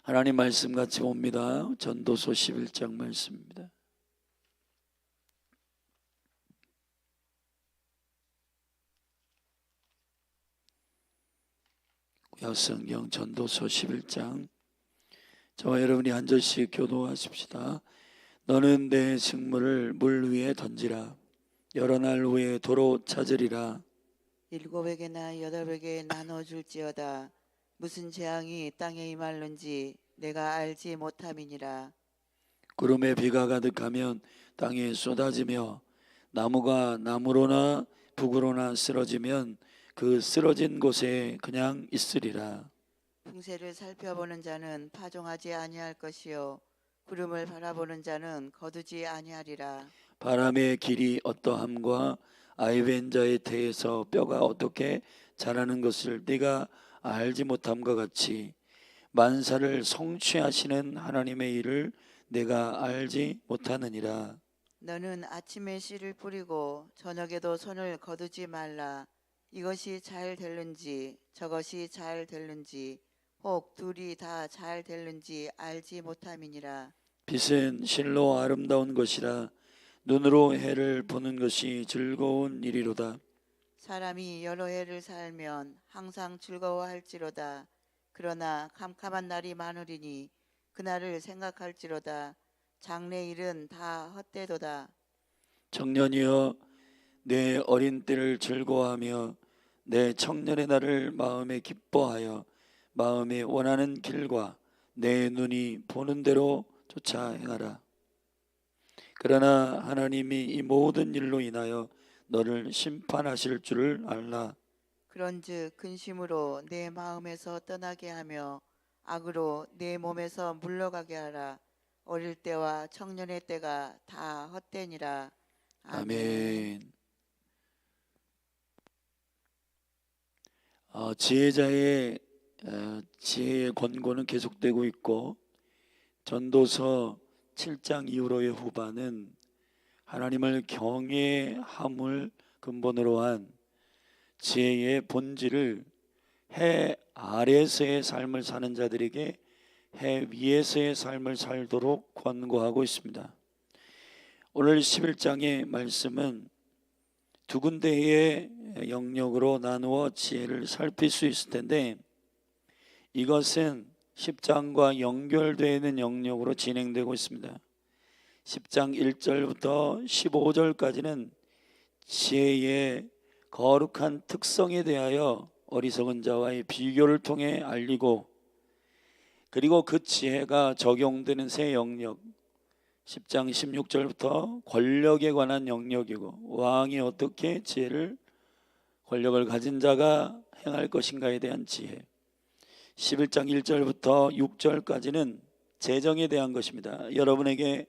하나님 말씀 같이 봅니다. 전도서 11장 말씀입니다. 구약성경 전도서 11장, 저와 여러분이 한 절씩 교도하십시다. 너는 내 식물을 물 위에 던지라. 여러 날 후에 도로 찾으리라. 7에게나 8에게 나눠줄지어다. 무슨 재앙이 땅에 임할는지 내가 알지 못함이니라. 구름에 비가 가득하면 땅에 쏟아지며 나무가 나무로나 북으로나 쓰러지면 그 쓰러진 곳에 그냥 있으리라. 풍세를 살펴보는 자는 파종하지 아니할 것이요 구름을 바라보는 자는 거두지 아니하리라. 바람의 길이 어떠함과 아이벤 자의 태에서 뼈가 어떻게 자라는 것을 네가 알지 못함과 같이 만사를 성취하시는 하나님의 일을 내가 알지 못하느니라. 너는 아침에 씨를 뿌리고 저녁에도 손을 거두지 말라. 이것이 잘 될는지 저것이 잘 될는지 혹 둘이 다 잘 될는지 알지 못함이니라. 빛은 실로 아름다운 것이라 눈으로 해를 보는 것이 즐거운 일이로다. 사람이 여러 해를 살면 항상 즐거워할지로다. 그러나 캄캄한 날이 많으리니 그날을 생각할지로다. 장래일은 다 헛되도다. 청년이여, 내 어린 때를 즐거워하며 내 청년의 날을 마음에 기뻐하여 마음에 원하는 길과 내 눈이 보는 대로 쫓아 행하라. 그러나 하나님이 이 모든 일로 인하여 너를 심판하실 줄을 알라. 그런즉 근심으로 내 마음에서 떠나게 하며 악으로 내 몸에서 물러가게 하라. 어릴 때와 청년의 때가 다 헛되니라. 아멘. 아멘. 지혜자의 지혜의 권고는 계속되고 있고, 전도서 7장 이후로의 후반은 하나님을 경외함을 근본으로 한 지혜의 본질을 해 아래에서의 삶을 사는 자들에게 해 위에서의 삶을 살도록 권고하고 있습니다. 오늘 11장의 말씀은 두 군데의 영역으로 나누어 지혜를 살필 수 있을 텐데, 이것은 10장과 연결되어 있는 영역으로 진행되고 있습니다. 10장 1절부터 15절까지는 지혜의 거룩한 특성에 대하여 어리석은 자와의 비교를 통해 알리고, 그리고 그 지혜가 적용되는 새 영역, 10장 16절부터 권력에 관한 영역이고, 왕이 어떻게 권력을 가진 자가 행할 것인가에 대한 지혜, 11장 1절부터 6절까지는 재정에 대한 것입니다. 여러분에게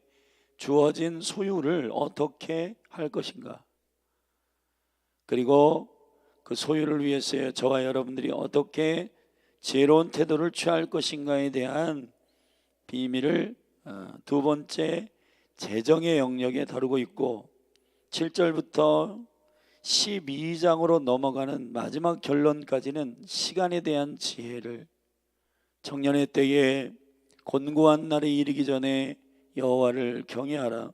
주어진 소유를 어떻게 할 것인가, 그리고 그 소유를 위해서 저와 여러분들이 어떻게 지혜로운 태도를 취할 것인가에 대한 비밀을 두 번째 재정의 영역에 다루고 있고, 7절부터 12장으로 넘어가는 마지막 결론까지는 시간에 대한 지혜를, 청년의 때에 곤고한 날이 이르기 전에 여호와를 경외하라.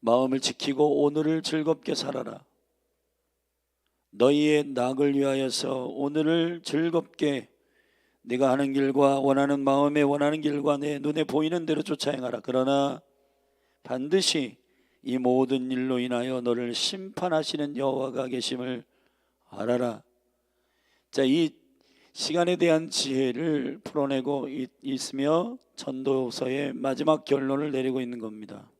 마음을 지키고 오늘을 즐겁게 살아라. 너희의 낙을 위하여서 오늘을 즐겁게 네가 하는 길과 원하는 마음에 원하는 길과 내 눈에 보이는 대로 쫓아 행하라. 그러나 반드시 이 모든 일로 인하여 너를 심판하시는 여호와가 계심을 알아라. 자, 이 시간에 대한 지혜를 풀어내고 있으며 전도서의 마지막 결론을 내리고 있는 겁니다.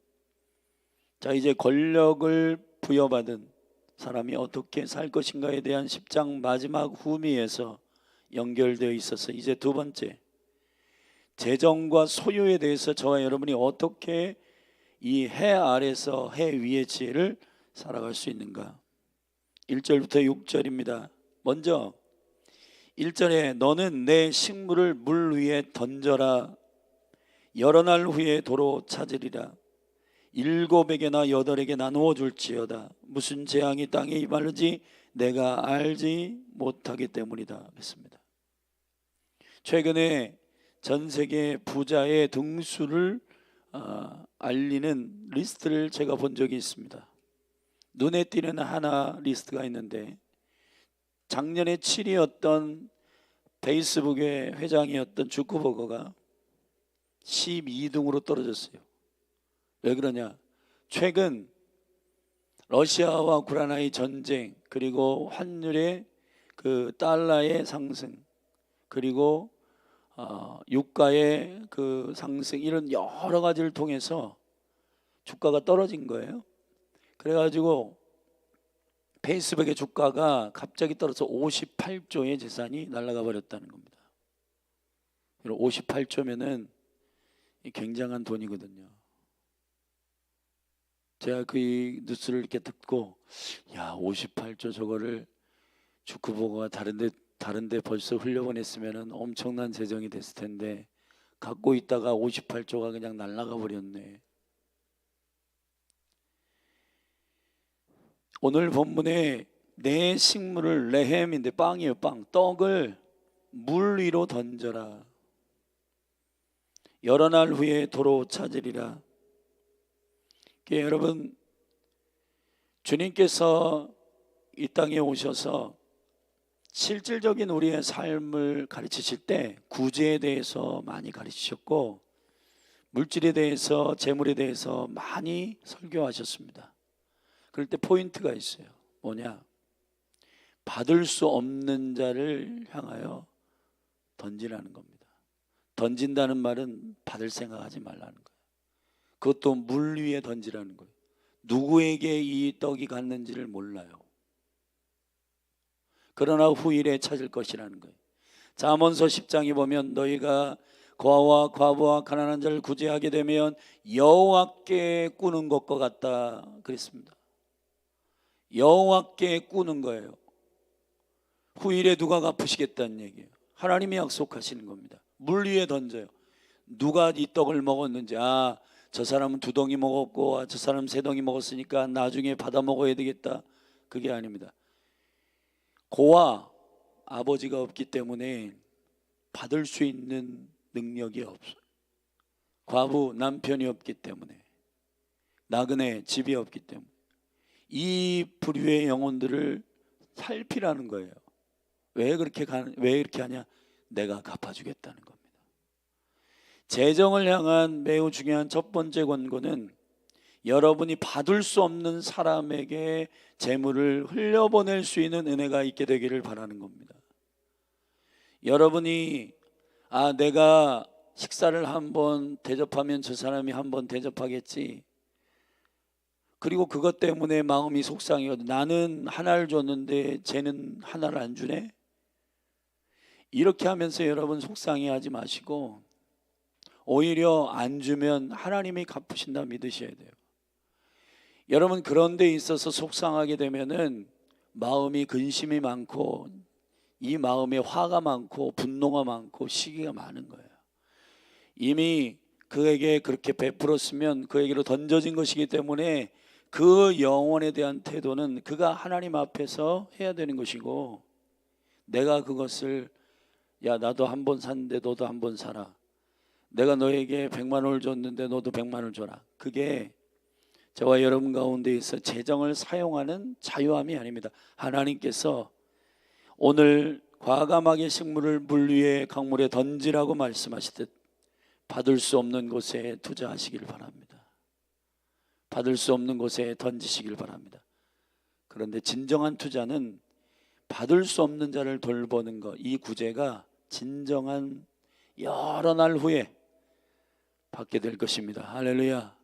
자, 이제 권력을 부여받은 사람이 어떻게 살 것인가에 대한 10장 마지막 후미에서 연결되어 있어서 이제 두 번째, 재정과 소유에 대해서 저와 여러분이 어떻게 이 해 아래서 해 위의 지혜를 살아갈 수 있는가. 1절부터 6절입니다. 먼저 1절에 너는 내 식물을 물 위에 던져라. 여러 날 후에 도로 찾으리라. 7에게나 8에게 나누어 줄지어다. 무슨 재앙이 땅에 임하는지 내가 알지 못하기 때문이다. 그랬습니다. 최근에 전 세계 부자의 등수를 알리는 리스트를 제가 본 적이 있습니다. 눈에 띄는 하나 리스트가 있는데, 작년에 7위였던 페이스북의 회장이었던 주크버거가 12등으로 떨어졌어요. 왜 그러냐? 최근 러시아와 우크라이나의 전쟁, 그리고 환율의 그 달러의 상승, 그리고 유가의 그 상승, 이런 여러 가지를 통해서 주가가 떨어진 거예요. 그래가지고 페이스북의 주가가 갑자기 떨어져서 58조의 재산이 날아가 버렸다는 겁니다. 58조면은 굉장한 돈이거든요. 제가 그 뉴스를 이렇게 듣고, 야, 58조 저거를 주크버거가 다른데 벌써 흘려보냈으면은 엄청난 재정이 됐을 텐데, 갖고 있다가 58조가 그냥 날아가 버렸네. 오늘 본문에 내 식물을, 레헴인데 빵이에요, 빵. 떡을 물 위로 던져라. 여러 날 후에 도로 찾으리라. 여러분, 주님께서 이 땅에 오셔서 실질적인 우리의 삶을 가르치실 때 구제에 대해서 많이 가르치셨고, 물질에 대해서, 재물에 대해서 많이 설교하셨습니다. 그럴 때 포인트가 있어요. 뭐냐? 받을 수 없는 자를 향하여 던지라는 겁니다. 던진다는 말은 받을 생각하지 말라는 거예요. 그것도 물 위에 던지라는 거예요. 누구에게 이 떡이 갔는지를 몰라요. 그러나 후일에 찾을 것이라는 거예요. 잠언서 10장에 보면 너희가 고아와 과부와 가난한 자를 구제하게 되면 여호와께 꾸는 것과 같다 그랬습니다. 여호와께 꾸는 거예요. 후일에 누가 갚으시겠다는 얘기예요. 하나님이 약속하시는 겁니다. 물 위에 던져요. 누가 이 떡을 먹었는지, 저 사람은 2덩이 먹었고 저 사람은 3덩이 먹었으니까 나중에 받아 먹어야 되겠다. 그게 아닙니다. 고아, 아버지가 없기 때문에 받을 수 있는 능력이 없어요. 과부, 남편이 없기 때문에, 나그네, 집이 없기 때문에 이 부류의 영혼들을 살피라는 거예요. 왜 그렇게 하냐? 내가 갚아주겠다는 겁니다. 재정을 향한 매우 중요한 첫 번째 권고는 여러분이 받을 수 없는 사람에게 재물을 흘려보낼 수 있는 은혜가 있게 되기를 바라는 겁니다. 여러분이 내가 식사를 한번 대접하면 저 사람이 한번 대접하겠지, 그리고 그것 때문에 마음이 속상해요. 나는 하나를 줬는데 쟤는 하나를 안 주네. 이렇게 하면서 여러분 속상해하지 마시고, 오히려 안 주면 하나님이 갚으신다 믿으셔야 돼요. 여러분, 그런 데 있어서 속상하게 되면은 마음이 근심이 많고, 이 마음에 화가 많고 분노가 많고 시기가 많은 거예요. 이미 그에게 그렇게 베풀었으면 그에게로 던져진 것이기 때문에 그 영혼에 대한 태도는 그가 하나님 앞에서 해야 되는 것이고, 내가 그것을 나도 한 번 샀는데 너도 한 번 사라, 내가 너에게 100만 원을 줬는데 너도 100만 원을 줘라, 그게 저와 여러분 가운데 있어 재정을 사용하는 자유함이 아닙니다. 하나님께서 오늘 과감하게 식물을 물 위에 강물에 던지라고 말씀하시듯 받을 수 없는 곳에 투자하시길 바랍니다. 받을 수 없는 곳에 던지시길 바랍니다. 그런데 진정한 투자는 받을 수 없는 자를 돌보는 것, 이 구제가 진정한 여러 날 후에 받게 될 것입니다. 할렐루야.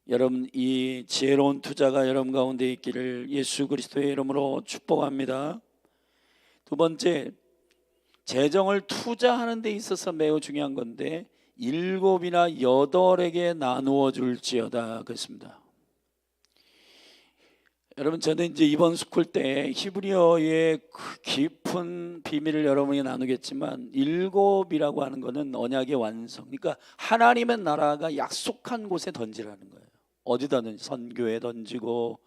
여러분, 이 지혜로운 투자가 여러분 가운데 있기를 예수 그리스도의 이름으로 축복합니다. 두 번째, 재정을 투자하는 데 있어서 매우 중요한 건데 7이나 8에게 나누어 줄지어다 그랬습니다. 여러분, 저는 이제 이번 스쿨 때 히브리어의 깊은 비밀을 여러분이 나누겠지만 7이라고 하는 것은 언약의 완성, 그러니까 하나님의 나라가 약속한 곳에 던지라는 거예요. 어디다든 선교에 던지고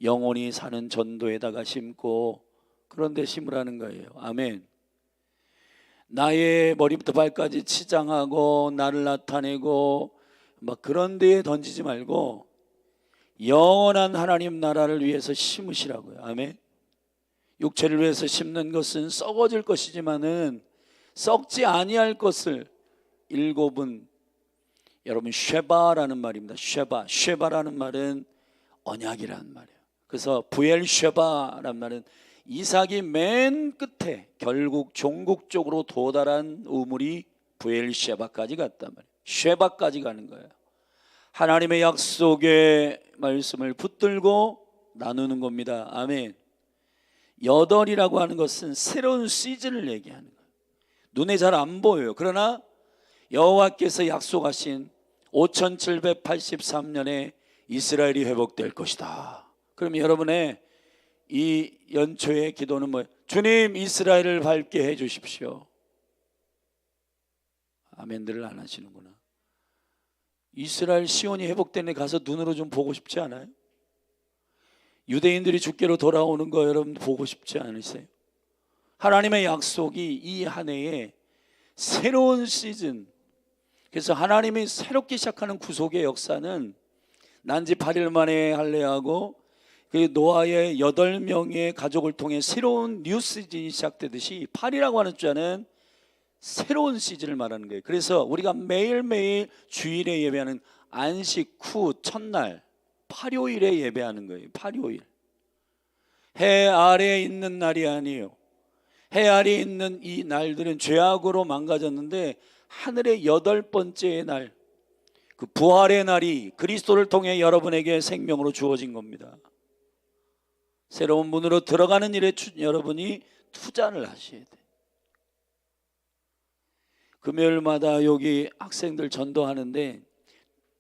영혼이 사는 전도에다가 심고 그런 데 심으라는 거예요. 아멘. 나의 머리부터 발까지 치장하고 나를 나타내고 막 그런 데에 던지지 말고 영원한 하나님 나라를 위해서 심으시라고요. 아멘. 육체를 위해서 심는 것은 썩어질 것이지만은 썩지 아니할 것을 일곱은, 여러분 쉐바라는 말입니다. 쉐바라는 말은 언약이라는 말이에요. 그래서 부엘쉐바라는 말은 이삭이 맨 끝에 결국 종국적으로 도달한 우물이 부엘쉐바까지 갔단 말이에요. 쉐바까지 가는 거예요. 하나님의 약속의 말씀을 붙들고 나누는 겁니다. 아멘. 여덟이라고 하는 것은 새로운 시즌을 얘기하는 거예요. 눈에 잘 안 보여요. 그러나 여호와께서 약속하신 5783년에 이스라엘이 회복될 것이다. 그러면 여러분의 이 연초의 기도는 뭐예요? 주님, 이스라엘을 밝게 해 주십시오. 아멘들을 안 하시는구나. 이스라엘 시온이 회복된 데 가서 눈으로 좀 보고 싶지 않아요? 유대인들이 주께로 돌아오는 거 여러분 보고 싶지 않으세요? 하나님의 약속이 이 한 해에 새로운 시즌, 그래서 하나님이 새롭게 시작하는 구속의 역사는 난지 8일 만에 할례하고 그 노아의 8명의 가족을 통해 새로운 뉴 시즌이 시작되듯이 8이라고 하는 숫자는 새로운 시즌을 말하는 거예요. 그래서 우리가 매일매일 주일에 예배하는 안식 후 첫날 8요일에 예배하는 거예요. 8요일. 해 아래에 있는 날이 아니에요. 해 아래에 있는 이 날들은 죄악으로 망가졌는데 하늘의 8번째 날, 그 부활의 날이 그리스도를 통해 여러분에게 생명으로 주어진 겁니다. 새로운 문으로 들어가는 일에 여러분이 투자를 하셔야 돼요. 금요일마다 여기 학생들 전도하는데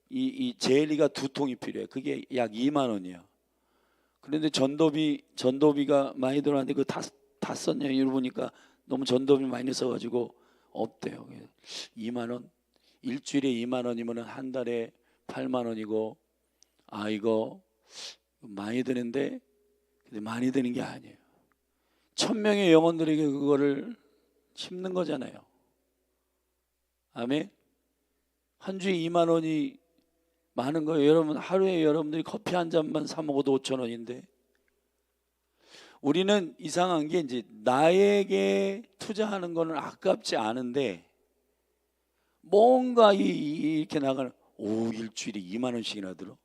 이 젤리가 2통이 필요해요. 그게 약 2만 원이에요. 그런데 전도비가 많이 들어왔는데 그거 다 썼냐 이러 보니까 너무 전도비 많이 써가지고 없대요. 2만 원, 일주일에 2만 원이면 한 달에 8만 원이고, 아 이거 많이 드는데, 근데 많이 드는 게 아니에요. 1000명의 영혼들에게 그거를 심는 거잖아요. 아멘. 한 주에 2만 원이 많은 거예요. 여러분 하루에 여러분들이 커피 한 잔만 사 먹어도 5천 원인데, 우리는 이상한 게 이제 나에게 투자하는 거는 아깝지 않은데 뭔가 이렇게 나가는, 일주일에 2만 원씩이나 들어.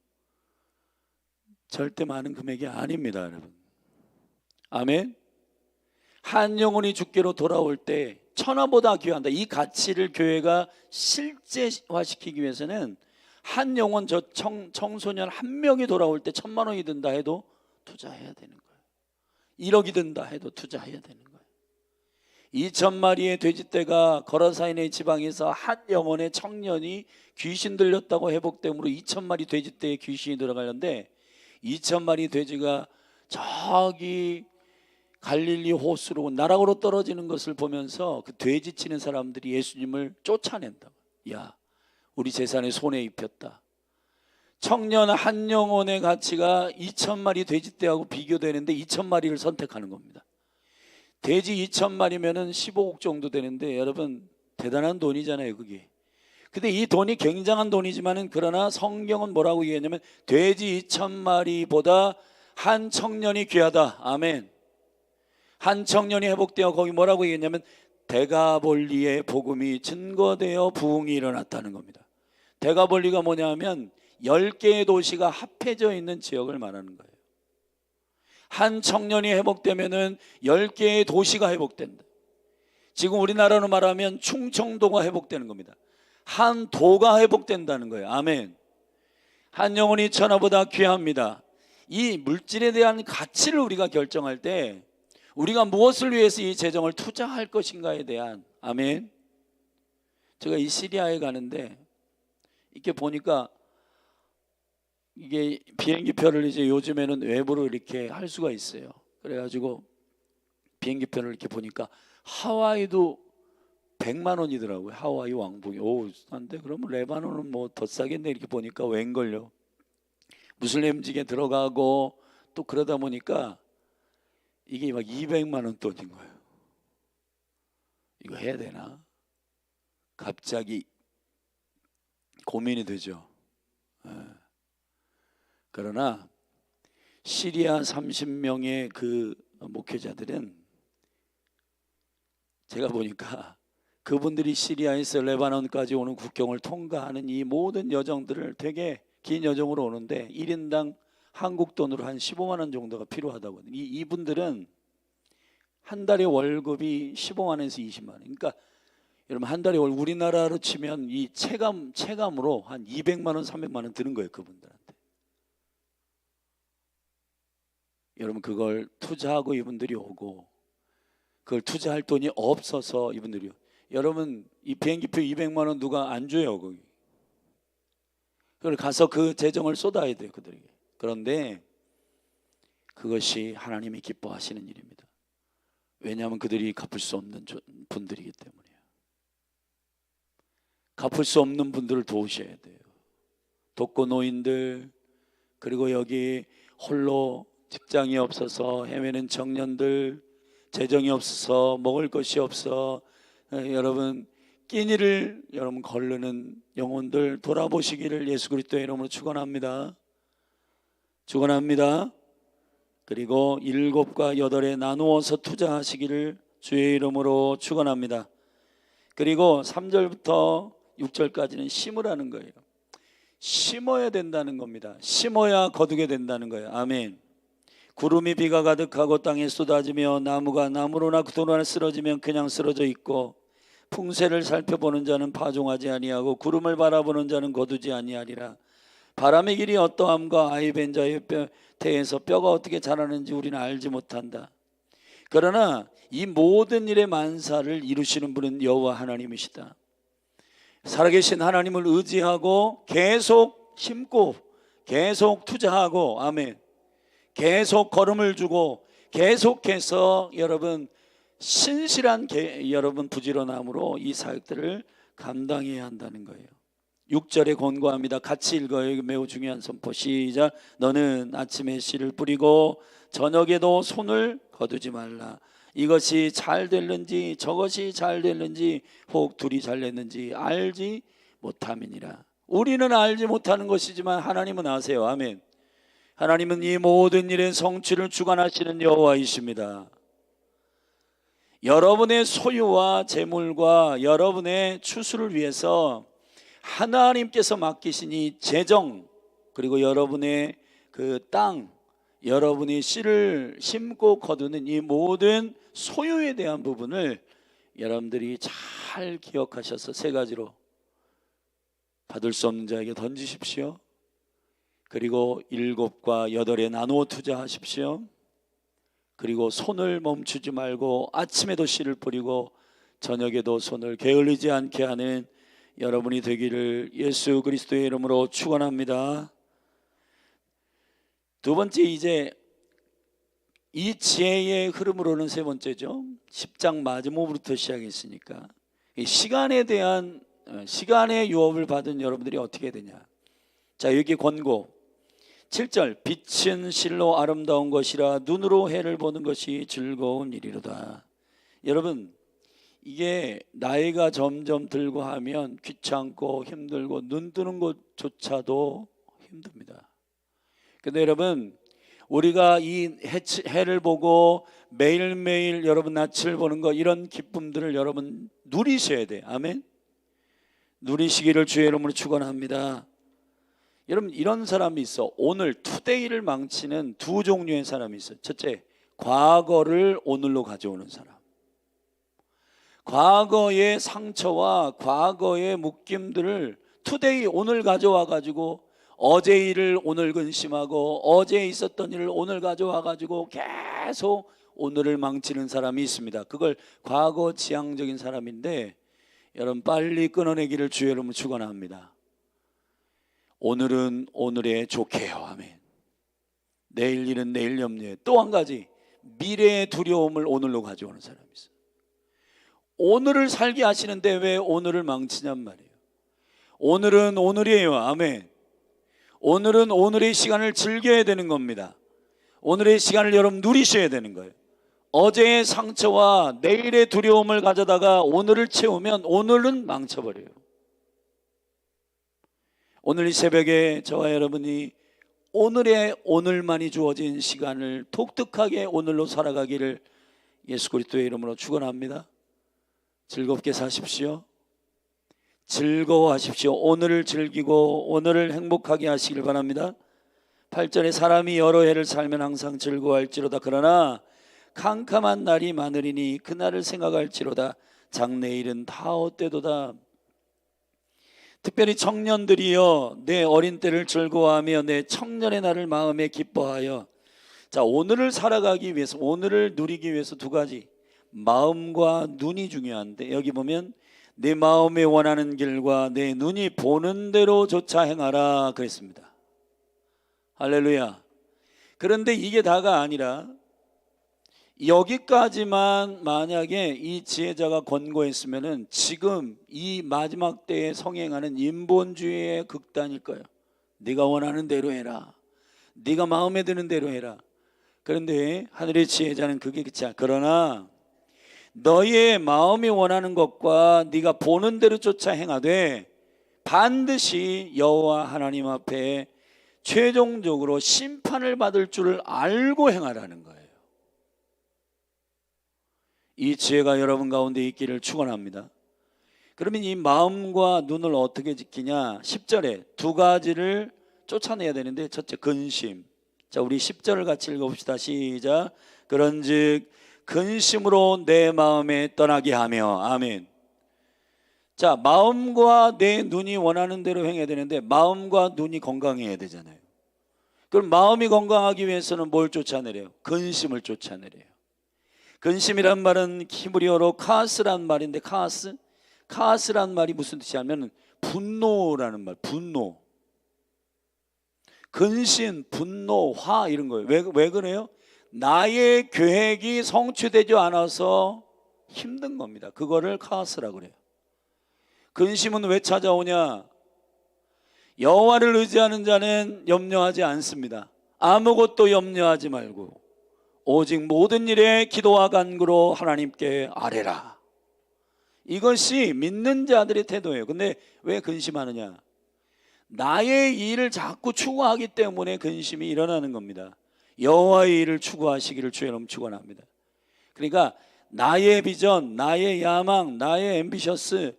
절대 많은 금액이 아닙니다, 여러분. 아멘. 한 영혼이 주께로 돌아올 때 천하보다 귀한다. 이 가치를 교회가 실제화시키기 위해서는 한 영혼, 저 청소년 한 명이 돌아올 때 1000만 원이 든다 해도 투자해야 되는 거예요. 1억이 든다 해도 투자해야 되는 거예요. 2000마리의 돼지떼가 거라사인의 지방에서 한 영혼의 청년이 귀신 들렸다고 회복됨으로 2000마리 돼지떼에 귀신이 들어가는데, 2000마리 돼지가 저기 갈릴리 호수로 나락으로 떨어지는 것을 보면서 그 돼지 치는 사람들이 예수님을 쫓아낸다. 야, 우리 재산에 손해 입혔다. 청년 한 영혼의 가치가 2000마리 돼지떼하고 비교되는데 2000마리를 선택하는 겁니다. 돼지 2000마리면은 15억 정도 되는데 여러분 대단한 돈이잖아요, 그게. 근데 이 돈이 굉장한 돈이지만은, 그러나 성경은 뭐라고 얘기했냐면 돼지 2000마리보다 한 청년이 귀하다. 아멘. 한 청년이 회복되어, 거기 뭐라고 얘기했냐면 데가볼리의 복음이 증거되어 부흥이 일어났다는 겁니다. 데가볼리가 뭐냐면 10개의 도시가 합해져 있는 지역을 말하는 거예요. 한 청년이 회복되면은 10개의 도시가 회복된다. 지금 우리나라로 말하면 충청도가 회복되는 겁니다. 한 도가 회복된다는 거예요. 아멘. 한 영혼이 천하보다 귀합니다. 이 물질에 대한 가치를 우리가 결정할 때 우리가 무엇을 위해서 이 재정을 투자할 것인가에 대한, 아멘. 제가 이 시리아에 가는데 이렇게 보니까 이게 비행기표를 이제 요즘에는 웹으로 이렇게 할 수가 있어요. 그래가지고 비행기표를 이렇게 보니까 하와이도 100만 원이더라고요. 하와이 왕복이. 싼데 그러면 레바논은 뭐 더 싸겠네 이렇게 보니까 웬걸요. 무슬림직에 들어가고 또 그러다 보니까 이게 막 200만 원 돈인 거예요. 이거 해야 되나? 갑자기 고민이 되죠. 그러나 시리아 30명의 그 목회자들은 제가 보니까 그분들이 시리아에서 레바논까지 오는 국경을 통과하는 이 모든 여정들을 되게 긴 여정으로 오는데 1인당 한국 돈으로 한 15만 원 정도가 필요하다고. 이분들은 한 달에 월급이 15만 원에서 20만 원. 그러니까 여러분 한 달에 우리나라로 치면 이 체감으로 한 200만 원, 300만 원 드는 거예요, 그분들한테. 여러분 그걸 투자하고 이분들이 오고 그걸 투자할 돈이 없어서 이분들이 여러분 이 비행기표 200만 원 누가 안 줘요, 거기. 그걸 가서 그 재정을 쏟아야 돼요, 그들에게. 그런데 그것이 하나님이 기뻐하시는 일입니다. 왜냐하면 그들이 갚을 수 없는 분들이기 때문이에요. 갚을 수 없는 분들을 도우셔야 돼요. 독거노인들, 그리고 여기 홀로 직장이 없어서 헤매는 청년들, 재정이 없어서 먹을 것이 없어 여러분 끼니를 여러분 거르는 영혼들 돌아보시기를 예수 그리스도의 이름으로 축원합니다. 축원합니다. 그리고 7과 8에 나누어서 투자하시기를 주의 이름으로 축원합니다. 그리고 3절부터 6절까지는 심으라는 거예요. 심어야 된다는 겁니다. 심어야 거두게 된다는 거예요. 아멘. 구름이 비가 가득하고 땅에 쏟아지며 나무가 나무로나 그도로나 쓰러지면 그냥 쓰러져 있고 풍세를 살펴보는 자는 파종하지 아니하고 구름을 바라보는 자는 거두지 아니하리라. 바람의 길이 어떠함과 아이 벤 자의 태에서 뼈가 어떻게 자라는지 우리는 알지 못한다. 그러나 이 모든 일의 만사를 이루시는 분은 여호와 하나님이시다. 살아계신 하나님을 의지하고 계속 심고 계속 투자하고 아멘. 계속 걸음을 주고 계속해서 여러분 신실한 여러분 부지런함으로 이 사역들을 감당해야 한다는 거예요. 6절에 권고합니다. 같이 읽어요. 매우 중요한 선포. 시작. 너는 아침에 씨를 뿌리고 저녁에도 손을 거두지 말라. 이것이 잘 됐는지 저것이 잘 됐는지 혹 둘이 잘 됐는지 알지 못함이니라. 우리는 알지 못하는 것이지만 하나님은 아세요. 아멘. 하나님은 이 모든 일의 성취를 주관하시는 여호와이십니다. 여러분의 소유와 재물과 여러분의 추수를 위해서 하나님께서 맡기신 이 재정, 그리고 여러분의 그 땅, 여러분이 씨를 심고 거두는 이 모든 소유에 대한 부분을 여러분들이 잘 기억하셔서 3가지로 받을 수 없는 자에게 던지십시오. 그리고 7과 8에 나누어 투자하십시오. 그리고 손을 멈추지 말고 아침에도 씨를 뿌리고 저녁에도 손을 게을리지 않게 하는 여러분이 되기를 예수 그리스도의 이름으로 축원합니다. 두 번째, 이제 이 지혜의 흐름으로는 3번째죠. 10장 마지막부터 시작했으니까 이 시간에 대한 시간의 유업을 받은 여러분들이 어떻게 되냐. 자, 여기 권고 7절. 빛은 실로 아름다운 것이라 눈으로 해를 보는 것이 즐거운 일이로다. 여러분 이게 나이가 점점 들고 하면 귀찮고 힘들고 눈 뜨는 것조차도 힘듭니다. 근데 여러분 우리가 이 해를 보고 매일매일 여러분 낯을 보는 거, 이런 기쁨들을 여러분 누리셔야 돼요. 아멘. 누리시기를 주의 이름으로 축원합니다. 여러분 이런 사람이 있어. 오늘 투데이를 망치는 2 종류의 사람이 있어요. 첫째, 과거를 오늘로 가져오는 사람. 과거의 상처와 과거의 묶임들을 투데이 오늘 가져와 가지고 어제 일을 오늘 근심하고 어제 있었던 일을 오늘 가져와 가지고 계속 오늘을 망치는 사람이 있습니다. 그걸 과거 지향적인 사람인데 여러분 빨리 끊어내기를 주의 이름으로 축원합니다. 오늘은 오늘에 좋게요. 아멘. 내일 일은 내일 염려해. 또 한 가지, 미래의 두려움을 오늘로 가져오는 사람이 있어요. 오늘을 살게 하시는데 왜 오늘을 망치냔 말이에요. 오늘은 오늘이에요. 아멘. 오늘은 오늘의 시간을 즐겨야 되는 겁니다. 오늘의 시간을 여러분 누리셔야 되는 거예요. 어제의 상처와 내일의 두려움을 가져다가 오늘을 채우면 오늘은 망쳐버려요. 오늘 이 새벽에 저와 여러분이 오늘만이 주어진 시간을 독특하게 오늘로 살아가기를 예수 그리스도의 이름으로 축원합니다. 즐겁게 사십시오. 즐거워하십시오. 오늘을 즐기고 오늘을 행복하게 하시길 바랍니다. 8절에 사람이 여러 해를 살면 항상 즐거워할지로다. 그러나 캄캄한 날이 많으리니 그날을 생각할지로다. 장래일은 다 헛되도다. 특별히 청년들이여 내 어린 때를 즐거워하며 내 청년의 날을 마음에 기뻐하여. 자, 오늘을 살아가기 위해서, 오늘을 누리기 위해서 두 가지, 마음과 눈이 중요한데, 여기 보면 내 마음에 원하는 길과 내 눈이 보는 대로 조차 행하라 그랬습니다. 할렐루야. 그런데 이게 다가 아니라 여기까지만 만약에 이 지혜자가 권고했으면은 지금 이 마지막 때에 성행하는 인본주의의 극단일 거예요. 네가 원하는 대로 해라. 네가 마음에 드는 대로 해라. 그런데 하늘의 지혜자는 그게 그렇지 않아. 그러나 너의 마음이 원하는 것과 네가 보는 대로 쫓아 행하되 반드시 여호와 하나님 앞에 최종적으로 심판을 받을 줄을 알고 행하라는 거예요. 이 지혜가 여러분 가운데 있기를 축원합니다. 그러면 이 마음과 눈을 어떻게 지키냐? 10절에 두 가지를 쫓아내야 되는데, 첫째 근심. 자, 우리 10절을 같이 읽어봅시다. 시작. 그런즉 근심으로 내 마음에 떠나게 하며. 아멘. 자, 마음과 내 눈이 원하는 대로 행해야 되는데 마음과 눈이 건강해야 되잖아요. 그럼 마음이 건강하기 위해서는 뭘 쫓아내래요? 근심을 쫓아내래요. 근심이란 말은 히브리어로 카스란 말인데, 카스란 말이 무슨 뜻이냐면 분노라는 말. 분노, 근심, 분노, 화 이런 거예요. 왜 그래요? 나의 계획이 성취되지 않아서 힘든 겁니다. 그거를 카스라고 그래요. 근심은 왜 찾아오냐? 여호와를 의지하는 자는 염려하지 않습니다. 아무것도 염려하지 말고 오직 모든 일에 기도와 간구로 하나님께 아뢰라. 이것이 믿는 자들의 태도예요. 근데 왜 근심하느냐? 나의 일을 자꾸 추구하기 때문에 근심이 일어나는 겁니다. 여호와의 일을 추구하시기를 주의 이름 축원합니다. 그러니까 나의 비전, 나의 야망, 나의 앰비셔스,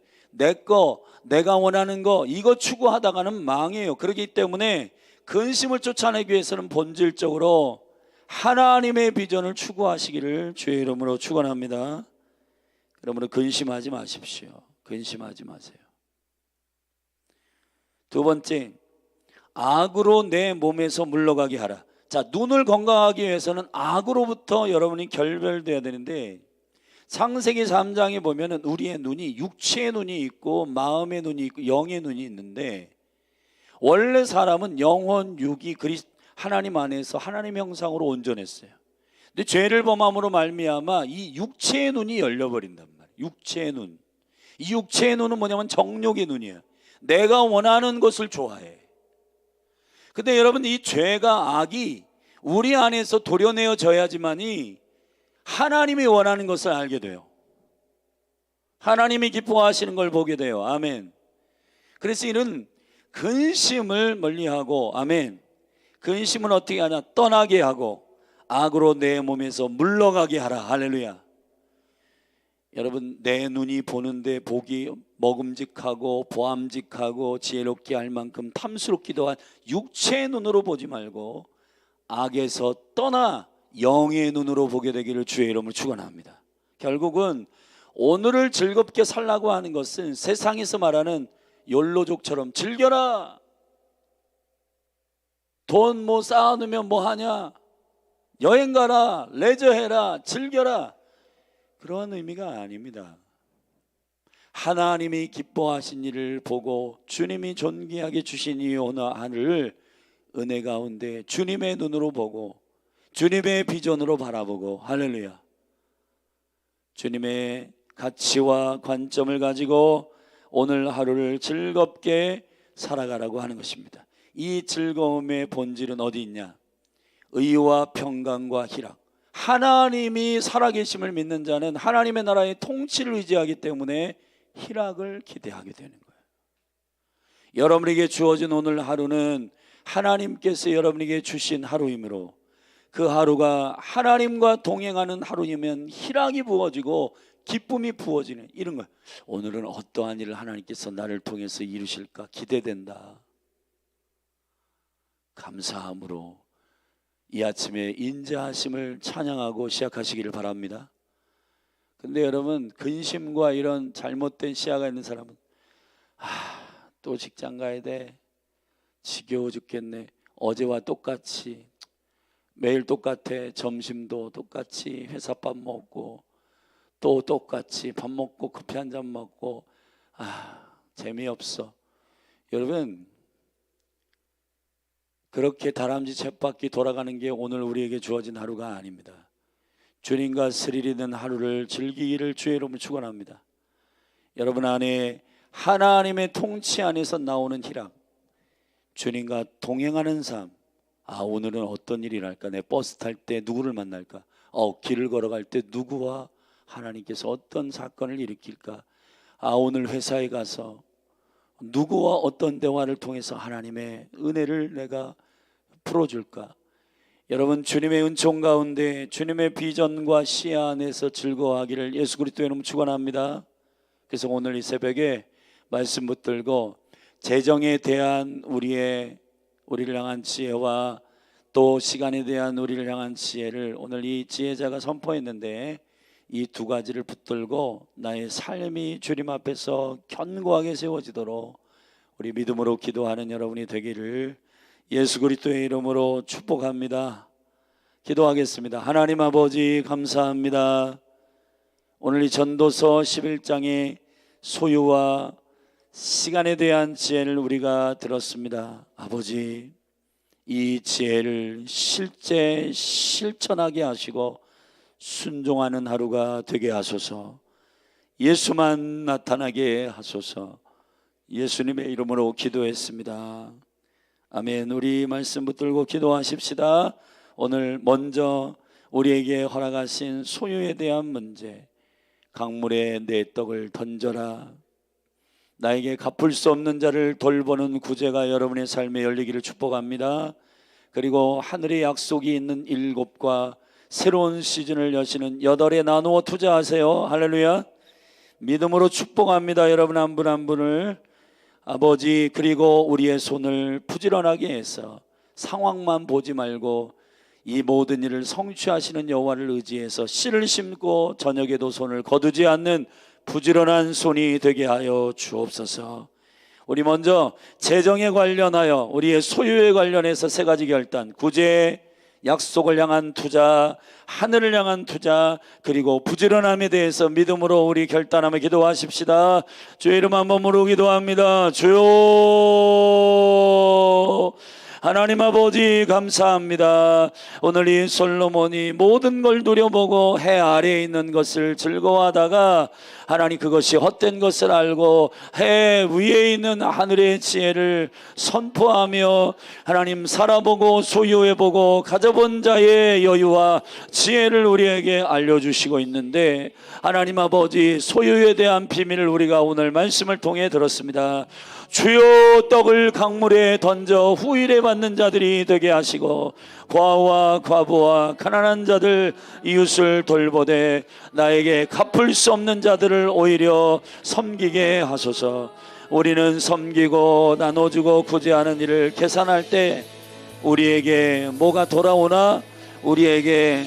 내가 원하는 거, 이거 추구하다가는 망해요. 그렇기 때문에 근심을 쫓아내기 위해서는 본질적으로 하나님의 비전을 추구하시기를 주의 이름으로 축원합니다. 그러므로 근심하지 마십시오. 근심하지 마세요. 두 번째, 악으로 내 몸에서 물러가게 하라. 자, 눈을 건강하기 위해서는 악으로부터 여러분이 결별돼야 되는데, 창세기 3장에 보면은 우리의 눈이 육체의 눈이 있고 마음의 눈이 있고 영의 눈이 있는데, 원래 사람은 영혼, 육이 하나님 안에서 하나님 형상으로 온전했어요. 근데 죄를 범함으로 말미암아 이 육체의 눈이 열려버린단 말이에요. 육체의 눈. 이 육체의 눈은 뭐냐면 정욕의 눈이에요. 내가 원하는 것을 좋아해. 근데 여러분, 이 죄가, 악이 우리 안에서 도려내어져야지만이 하나님이 원하는 것을 알게 돼요. 하나님이 기뻐하시는 걸 보게 돼요. 아멘. 그래서 이는 근심을 멀리하고, 아멘, 근심은 어떻게 하냐? 떠나게 하고 악으로 내 몸에서 물러가게 하라. 할렐루야. 여러분, 내 눈이 보는데 복이 먹음직하고 보암직하고 지혜롭게 할 만큼 탐스럽기도 한 육체의 눈으로 보지 말고 악에서 떠나 영의 눈으로 보게 되기를 주의 이름으로 축원합니다. 결국은 오늘을 즐겁게 살라고 하는 것은 세상에서 말하는 욜로족처럼 즐겨라, 돈 뭐 쌓아놓으면 뭐 하냐, 여행 가라, 레저해라, 즐겨라, 그런 의미가 아닙니다. 하나님이 기뻐하신 일을 보고 주님이 존귀하게 주신 이 오늘 하늘을 은혜 가운데 주님의 눈으로 보고 주님의 비전으로 바라보고, 할렐루야, 주님의 가치와 관점을 가지고 오늘 하루를 즐겁게 살아가라고 하는 것입니다. 이 즐거움의 본질은 어디 있냐? 의와 평강과 희락, 하나님이 살아계심을 믿는 자는 하나님의 나라의 통치를 의지하기 때문에 희락을 기대하게 되는 거예요. 여러분에게 주어진 오늘 하루는 하나님께서 여러분에게 주신 하루이므로 그 하루가 하나님과 동행하는 하루이면 희락이 부어지고 기쁨이 부어지는 이런 거예요. 오늘은 어떠한 일을 하나님께서 나를 통해서 이루실까 기대된다. 감사함으로 이 아침에 인자하심을 찬양하고 시작하시기를 바랍니다. 근데 여러분, 근심과 이런 잘못된 시야가 있는 사람은 또 직장 가야 돼, 지겨워 죽겠네, 어제와 똑같이 매일 똑같아, 점심도 똑같이 회사 밥 먹고 또 똑같이 밥 먹고 커피 한 잔 먹고 재미없어. 여러분, 그렇게 다람쥐 쳇바퀴 돌아가는 게 오늘 우리에게 주어진 하루가 아닙니다. 주님과 스릴 있는 하루를 즐기기를 주의 이름으로 축원합니다. 여러분 안에 하나님의 통치 안에서 나오는 희락, 주님과 동행하는 삶. 오늘은 어떤 일이 날까? 내 버스 탈 때 누구를 만날까? 길을 걸어갈 때 누구와 하나님께서 어떤 사건을 일으킬까? 오늘 회사에 가서 누구와 어떤 대화를 통해서 하나님의 은혜를 내가 풀어줄까? 여러분, 주님의 은총 가운데 주님의 비전과 시야 안에서 즐거워하기를 예수 그리스도의 이름으로 축원합니다. 그래서 오늘 이 새벽에 말씀 붙들고 재정에 대한 우리를 향한 지혜와 또 시간에 대한 우리를 향한 지혜를 오늘 이 지혜자가 선포했는데, 이 두 가지를 붙들고 나의 삶이 주님 앞에서 견고하게 세워지도록 우리 믿음으로 기도하는 여러분이 되기를 예수 그리스도의 이름으로 축복합니다. 기도하겠습니다. 하나님 아버지, 감사합니다. 오늘 이 전도서 11장의 소유와 시간에 대한 지혜를 우리가 들었습니다. 아버지, 이 지혜를 실천하게 하시고 순종하는 하루가 되게 하소서. 예수만 나타나게 하소서. 예수님의 이름으로 기도했습니다. 아멘. 우리 말씀 붙들고 기도하십시다. 오늘 먼저 우리에게 허락하신 소유에 대한 문제, 강물에 내 떡을 던져라. 나에게 갚을 수 없는 자를 돌보는 구제가 여러분의 삶에 열리기를 축복합니다. 그리고 하늘의 약속이 있는 7과 새로운 시즌을 여시는 8에 나누어 투자하세요. 할렐루야. 믿음으로 축복합니다. 여러분 한 분 한 분을. 아버지, 그리고 우리의 손을 부지런하게 해서 상황만 보지 말고 이 모든 일을 성취하시는 여호와를 의지해서 씨를 심고 저녁에도 손을 거두지 않는 부지런한 손이 되게 하여 주옵소서. 우리 먼저 재정에 관련하여 우리의 소유에 관련해서 3가지 결단, 구제, 약속을 향한 투자, 하늘을 향한 투자, 그리고 부지런함에 대해서 믿음으로 우리 결단하며 기도하십시다. 주의 이름 한 번으로 기도합니다. 주여, 하나님 아버지 감사합니다. 오늘 이 솔로몬이 모든 걸 누려보고 해 아래에 있는 것을 즐거워하다가 하나님 그것이 헛된 것을 알고 해 위에 있는 하늘의 지혜를 선포하며 하나님 살아보고 소유해보고 가져본 자의 여유와 지혜를 우리에게 알려주시고 있는데, 하나님 아버지 소유에 대한 비밀을 우리가 오늘 말씀을 통해 들었습니다. 주여, 떡을 강물에 던져 후일에 받는 자들이 되게 하시고 과와 과부와 가난한 자들 이웃을 돌보되 나에게 갚을 수 없는 자들을 오히려 섬기게 하소서. 우리는 섬기고 나눠주고 구제하는 일을 계산할 때 우리에게 뭐가 돌아오나, 우리에게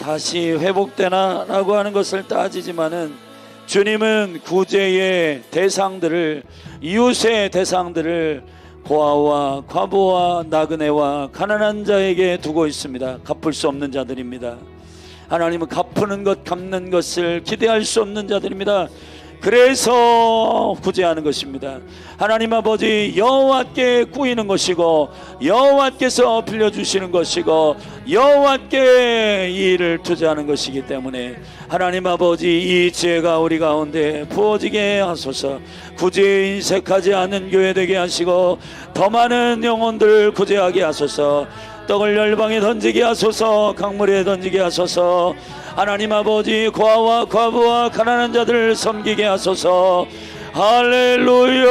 다시 회복되나 라고 하는 것을 따지지만은, 주님은 구제의 대상들을, 이웃의 대상들을 고아와 과부와 나그네와 가난한 자에게 두고 있습니다. 갚을 수 없는 자들입니다. 하나님은 갚는 것, 갚는 것을 기대할 수 없는 자들입니다. 그래서 구제하는 것입니다. 하나님 아버지, 여호와께 구이는 것이고 여호와께서 빌려주시는 것이고 여호와께 이 일을 투자하는 것이기 때문에 하나님 아버지, 이 지혜가 우리 가운데 부어지게 하소서. 구제에 인색하지 않는 교회 되게 하시고 더 많은 영혼들을 구제하게 하소서. 떡을 열방에 던지게 하소서. 강물에 던지게 하소서. 하나님 아버지, 고아와 과부와 가난한 자들을 섬기게 하소서. 할렐루야.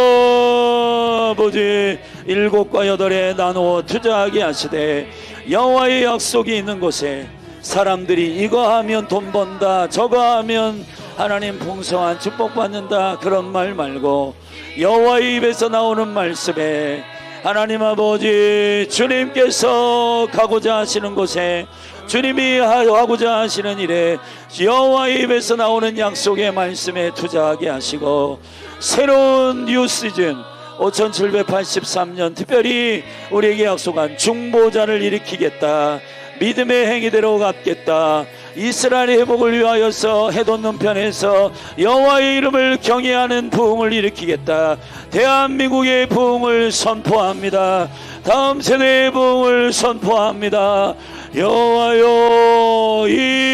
아버지, 7과 8에 나누어 투자하게 하시되 여호와의 약속이 있는 곳에 사람들이 이거 하면 돈 번다, 저거 하면 하나님 풍성한 축복받는다, 그런 말 말고 여호와의 입에서 나오는 말씀에 하나님 아버지, 주님께서 가고자 하시는 곳에, 주님이 하고자 하시는 일에 여호와의 입에서 나오는 약속의 말씀에 투자하게 하시고, 새로운 뉴 시즌 5783년 특별히 우리에게 약속한 중보자를 일으키겠다, 믿음의 행위대로 갚겠다, 이스라엘의 회복을 위하여서 해돋는 편에서 여호와의 이름을 경외하는 부흥을 일으키겠다, 대한민국의 부흥을 선포합니다. 다음 세대의 부흥을 선포합니다. 여호와여, 이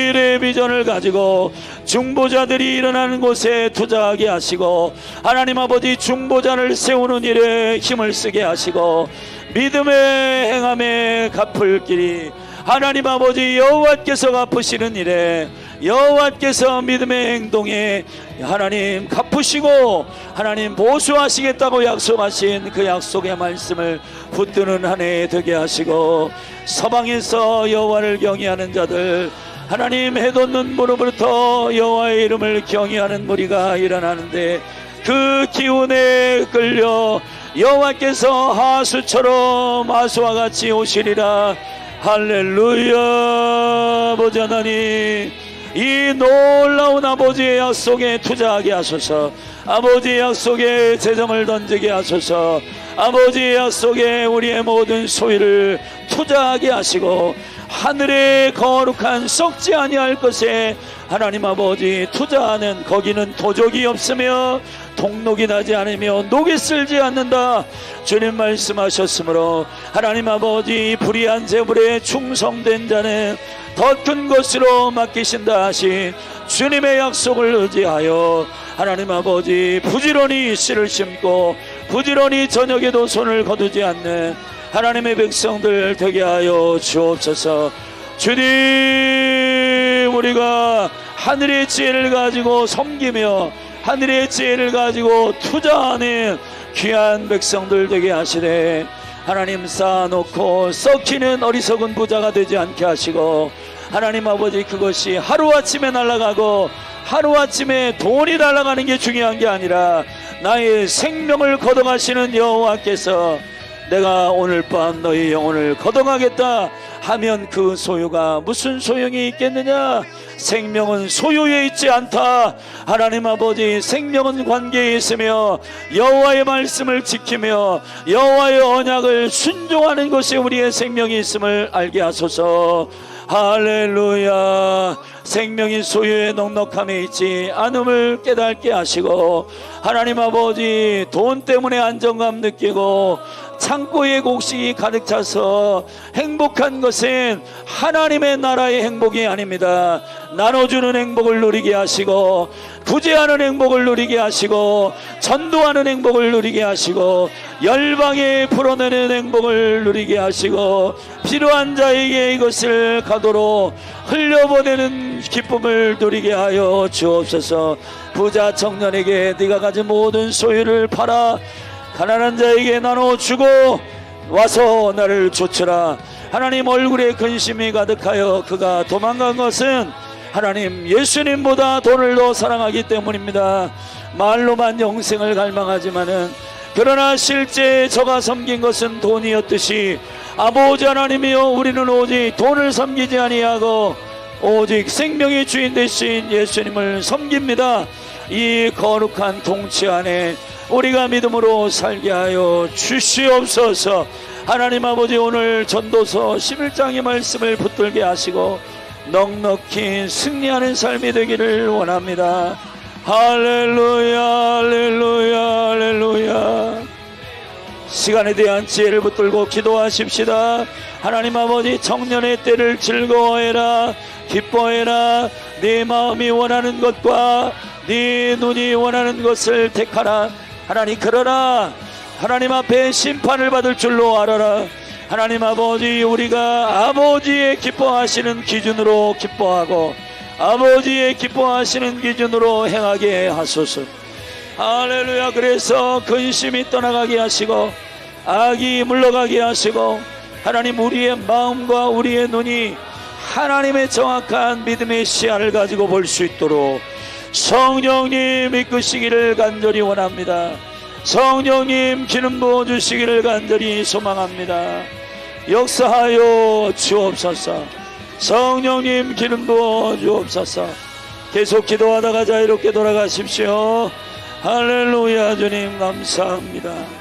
일의 비전을 가지고 중보자들이 일어나는 곳에 투자하게 하시고, 하나님 아버지, 중보자를 세우는 일에 힘을 쓰게 하시고, 믿음의 행함에 갚을 길이 하나님 아버지 여호와께서 갚으시는 일에, 여호와께서 믿음의 행동에 하나님 갚으시고 하나님 보수하시겠다고 약속하신 그 약속의 말씀을 붙드는 한 해 되게 하시고, 서방에서 여호와를 경외하는 자들, 하나님 해돋는 무릎으로부터 여호와의 이름을 경외하는 무리가 일어나는데 그 기운에 끌려 여호와께서 하수처럼 하수와 같이 오시리라. 할렐루야. 아버지 하나님, 이 놀라운 아버지의 약속에 투자하게 하소서. 아버지의 약속에 재정을 던지게 하소서. 아버지의 약속에 우리의 모든 소유를 투자하게 하시고, 하늘의 거룩한 썩지 아니할 것에 하나님 아버지 투자하는, 거기는 도적이 없으며 동록이 나지 않으며 녹이 쓸지 않는다, 주님 말씀하셨으므로 하나님 아버지, 불의한 재물에 충성된 자는 더 큰 것으로 맡기신다 하신 주님의 약속을 의지하여 하나님 아버지, 부지런히 씨를 심고 부지런히 저녁에도 손을 거두지 않는 하나님의 백성들 되게 하여 주옵소서. 주님, 우리가 하늘의 지혜를 가지고 섬기며 하늘의 지혜를 가지고 투자하는 귀한 백성들 되게 하시되, 하나님 쌓아놓고 썩히는 어리석은 부자가 되지 않게 하시고, 하나님 아버지, 그것이 하루아침에 날아가고 하루아침에 돈이 날아가는 게 중요한 게 아니라 나의 생명을 걷어가시는 여호와께서 내가 오늘 밤 너희 영혼을 걷어가겠다 하면 그 소유가 무슨 소용이 있겠느냐? 생명은 소유에 있지 않다. 하나님 아버지, 생명은 관계에 있으며 여호와의 말씀을 지키며 여호와의 언약을 순종하는 것이 우리의 생명이 있음을 알게 하소서. 할렐루야. 생명이 소유의 넉넉함에 있지 않음을 깨닫게 하시고, 하나님 아버지, 돈 때문에 안정감 느끼고 창고에 곡식이 가득 차서 행복한 것은 하나님의 나라의 행복이 아닙니다. 나눠주는 행복을 누리게 하시고, 구제하는 행복을 누리게 하시고, 전도하는 행복을 누리게 하시고, 열방에 풀어내는 행복을 누리게 하시고, 필요한 자에게 이것을 가도록 흘려보내는 기쁨을 누리게 하여 주옵소서. 부자 청년에게 네가 가진 모든 소유를 팔아 가난한 자에게 나눠주고 와서 나를 좇으라. 하나님 얼굴에 근심이 가득하여 그가 도망간 것은 하나님 예수님보다 돈을 더 사랑하기 때문입니다. 말로만 영생을 갈망하지만은, 그러나 실제 저가 섬긴 것은 돈이었듯이 아버지 하나님이여, 우리는 오직 돈을 섬기지 아니하고 오직 생명의 주인 되신 예수님을 섬깁니다. 이 거룩한 통치 안에 우리가 믿음으로 살게 하여 주시옵소서. 하나님 아버지, 오늘 전도서 11장의 말씀을 붙들게 하시고 넉넉히 승리하는 삶이 되기를 원합니다. 할렐루야, 할렐루야, 할렐루야. 시간에 대한 지혜를 붙들고 기도하십시다. 하나님 아버지, 청년의 때를 즐거워해라, 기뻐해라. 네 마음이 원하는 것과 네 눈이 원하는 것을 택하라. 하나님, 그러나 하나님 앞에 심판을 받을 줄로 알아라. 하나님 아버지, 우리가 아버지의 기뻐하시는 기준으로 기뻐하고 아버지의 기뻐하시는 기준으로 행하게 하소서. 할렐루야. 그래서 근심이 떠나가게 하시고 악이 물러가게 하시고 하나님, 우리의 마음과 우리의 눈이 하나님의 정확한 믿음의 시야를 가지고 볼 수 있도록 성령님 이끄시기를 간절히 원합니다. 성령님 기름 부어주시기를 간절히 소망합니다. 역사하여 주옵소서. 성령님 기름 부어 주옵소서. 계속 기도하다가 자유롭게 돌아가십시오. 할렐루야. 주님 감사합니다.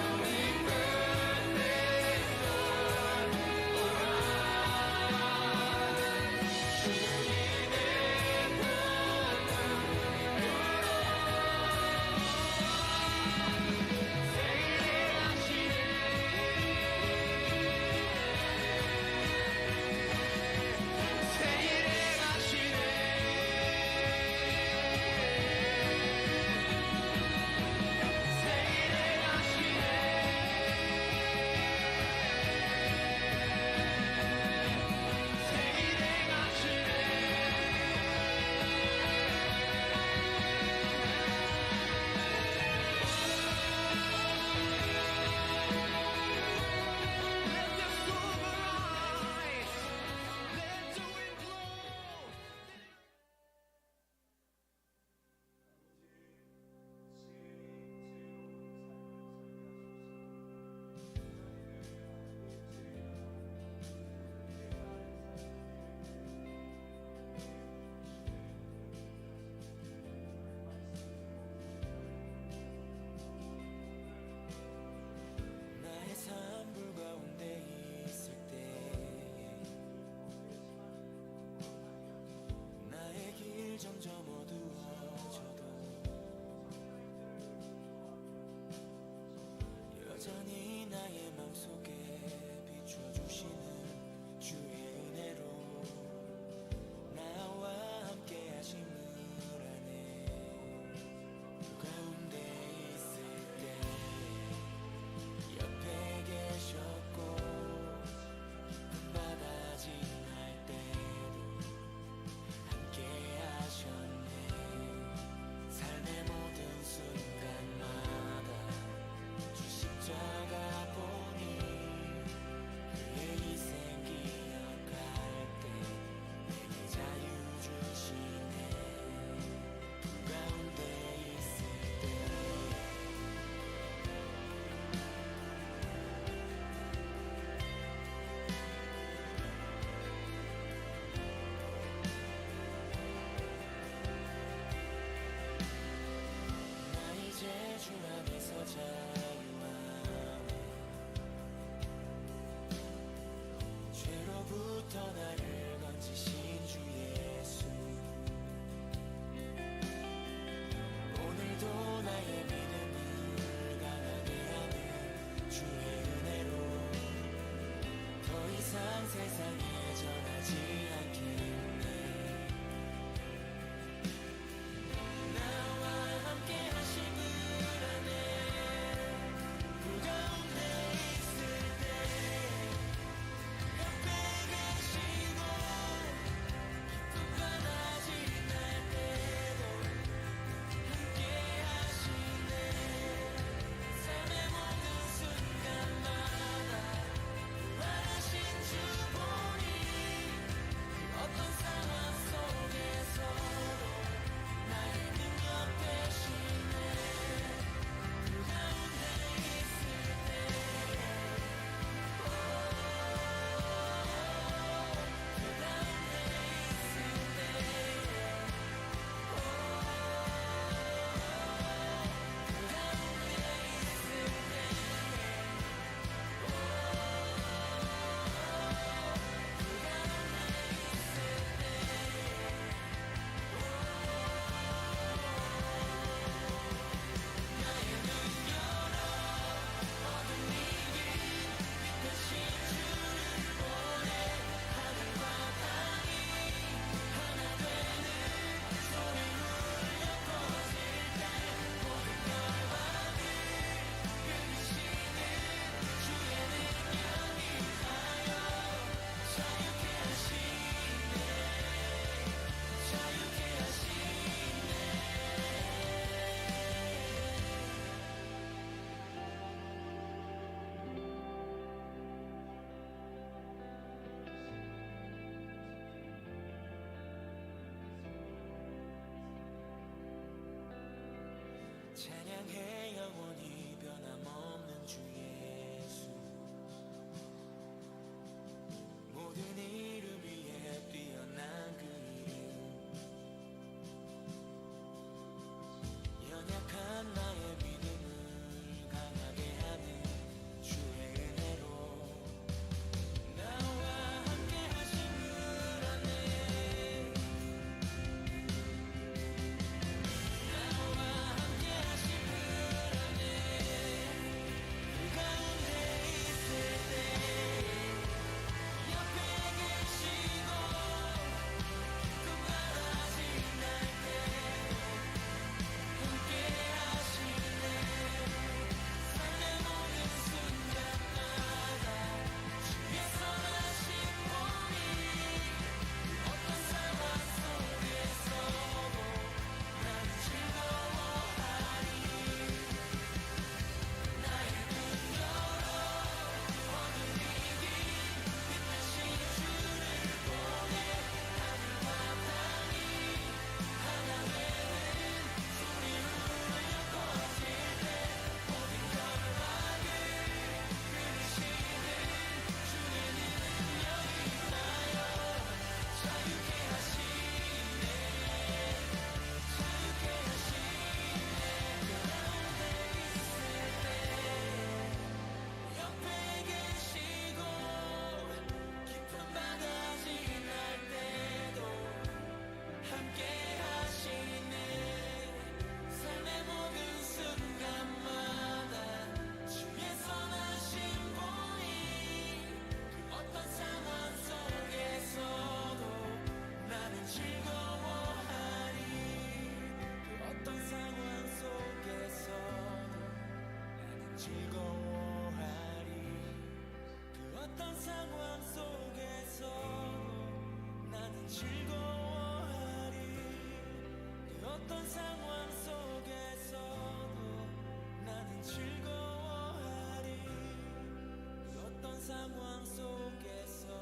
상황 속에서도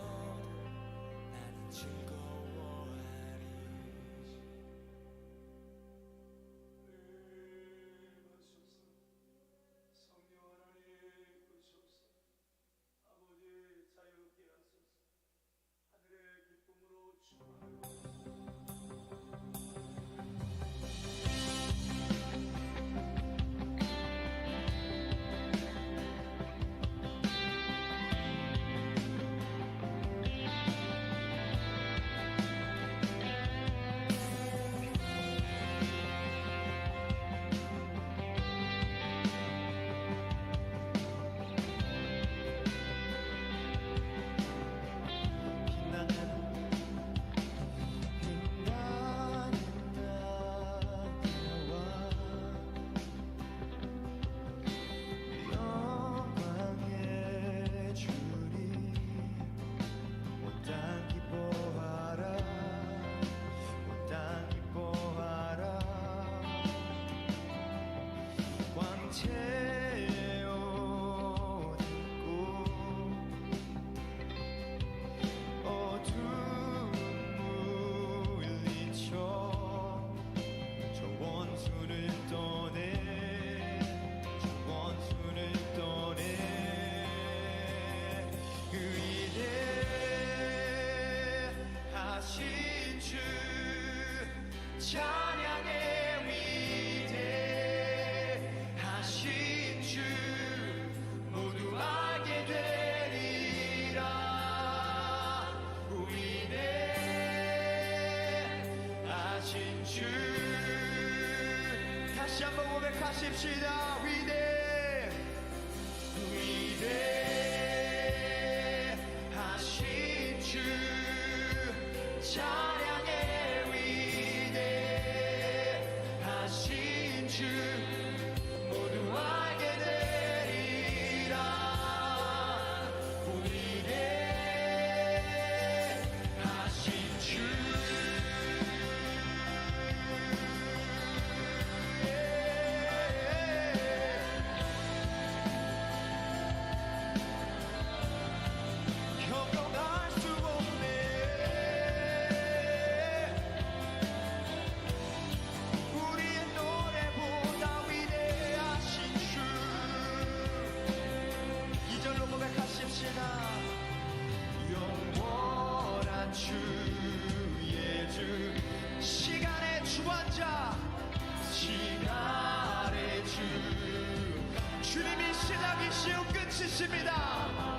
나는 즐거워하리. 성령 하나님 오소서. 아버지 자유롭게 하소서. 하늘의 기쁨으로 충만하고 영광의 주님 온 땅 기뻐하라. 온 땅 기뻐하라. 광채의 옷 입고 어두운 물리쳐 저 원수를 떠내. 저 원수를 떠내. 위대하신 주 찬양의 위대하신 주 모두 알게 되리라. 위대하신 주 다시 한번 고백하십시다. 위대하신 주 찬양의 위대하신 주 모두 알게 되리라. 위대하신 주 형용할 수 없네. 우리의 노래보다 위대하신 주. 이절로 고백하십시다. 영원한 주의 주 시간의 주관자 시간의 주 주님이 시작이시오 끝이십니다.